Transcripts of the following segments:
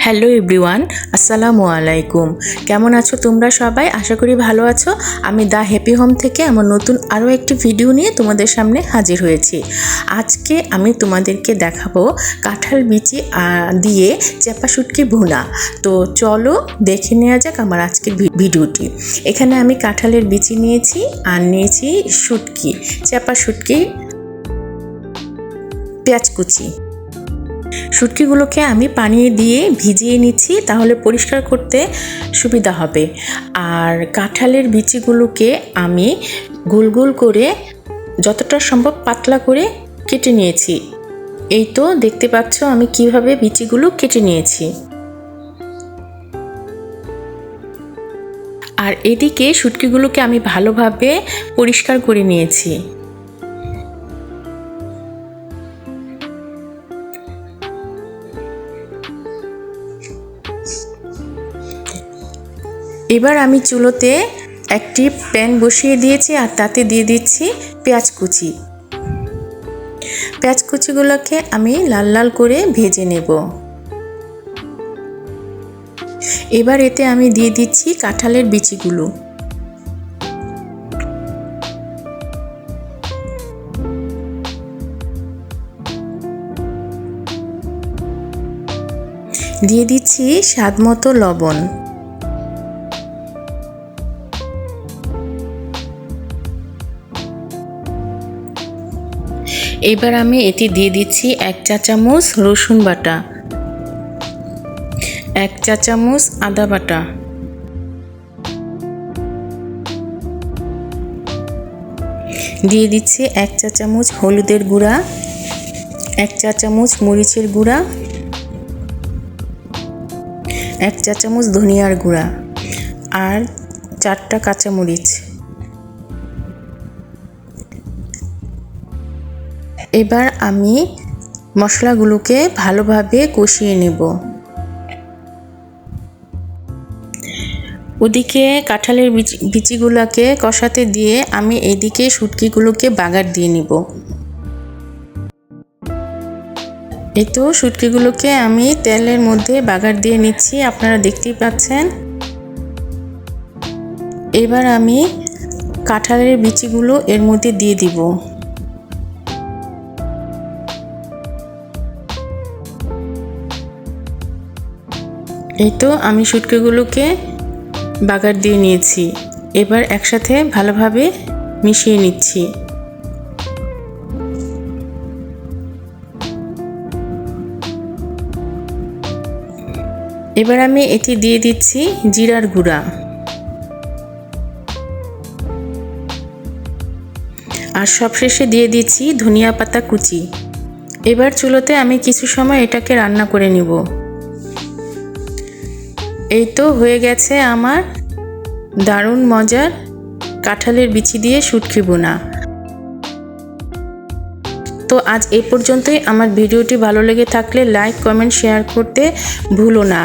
Hello everyone, আসসালামু আলাইকুম। কেমন আছো তোমরা সবাই? আশা করি ভালো আছো। আমি দ্য হ্যাপি হোম থেকে আমার নতুন আরও একটি ভিডিও নিয়ে তোমাদের সামনে হাজির হয়েছি। আজকে আমি তোমাদেরকে দেখাবো কাঁঠাল বিচি দিয়ে চ্যাপা শুটকি ভুনা। তো চলো দেখে নেওয়া যাক আমার আজকের ভিডিওটি। এখানে আমি কাঁঠালের বিচি নিয়েছি আর নিয়েছি শুটকি, চ্যাপা শুটকি, পেঁয়াজ কুচি। শুটকিগুলোকে আমি পানি দিয়ে ভিজিয়ে নিচ্ছি, তাহলে পরিষ্কার করতে সুবিধা হবে। আর কাঁঠালের বিচিগুলোকে আমি গোল গোল করে যতটা সম্ভব পাতলা করে কেটে নিয়েছি। এই তো দেখতে পাচ্ছ আমি কিভাবে বিচিগুলো কেটে নিয়েছি। আর এদিকে শুটকিগুলোকে আমি ভালোভাবে পরিষ্কার করে নিয়েছি। এবার আমি চুলোতে একটি প্যান বসিয়ে দিয়েছি আর তাতে দিয়ে দিচ্ছি পেঁয়াজ কুচি। পেঁয়াজ কুচিগুলোকে আমি লাল লাল করে ভেজে নেব। এবার এতে আমি দিয়ে দিচ্ছি কাঁঠালের বিচিগুলো। দিয়ে দিচ্ছি স্বাদ মতো লবণ। এবার আমি এতে দিয়ে দিচ্ছি 1 চা চামচ রসুন বাটা, 1 চা চামচ আদা বাটা, দিয়ে দিচ্ছি 1 চা চামচ হলুদের গুঁড়া, 1 চা চামচ মরিচের গুঁড়া, 1 চা চামচ ধনিয়ার গুঁড়া আর 4টা কাঁচামরিচ। এবার আমি মশলাগুলোকে ভালোভাবে কষিয়ে নেব। ওদিকে কাঁঠালের বিচিগুলোকে কষাতে দিয়ে আমি এদিকে শুটকিগুলোকে বাগার দিয়ে নিব। এই তো শুটকিগুলোকে আমি তেলের মধ্যে বাগার দিয়ে নিচ্ছি, আপনারা দেখতেই পাচ্ছেন। এবার আমি কাঁঠালের বিচিগুলো এর মধ্যে দিয়ে দিব। এই তো আমি শুটকিগুলোকে বাগার দিয়ে নিয়েছি। এবার একসাথে ভালোভাবে মিশিয়ে নিচ্ছি। এবার আমি এতে দিয়ে দিচ্ছি জিরার গুঁড়া আর সবশেষে দিয়ে দিচ্ছি ধনিয়া পাতা কুচি। এবার চুলোতে আমি কিছু সময় এটাকে রান্না করে নিব। এই তো হয়ে গেছে আমার দারুণ মজার কাঁঠালের বিচি দিয়ে শুটকি ভুনা। তো আজ এই পর্যন্তই। আমার ভিডিওটি ভালো লেগে থাকলে লাইক, কমেন্ট, শেয়ার করতে ভুলো না।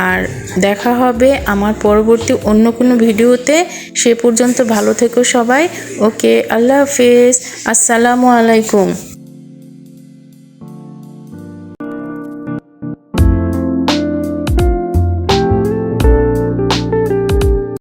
আর দেখা হবে আমার পরবর্তী অন্য কোনো ভিডিওতে। সে পর্যন্ত ভালো থেকো সবাই। ওকে, আল্লাহ হাফেজ, আসসালামু আলাইকুম।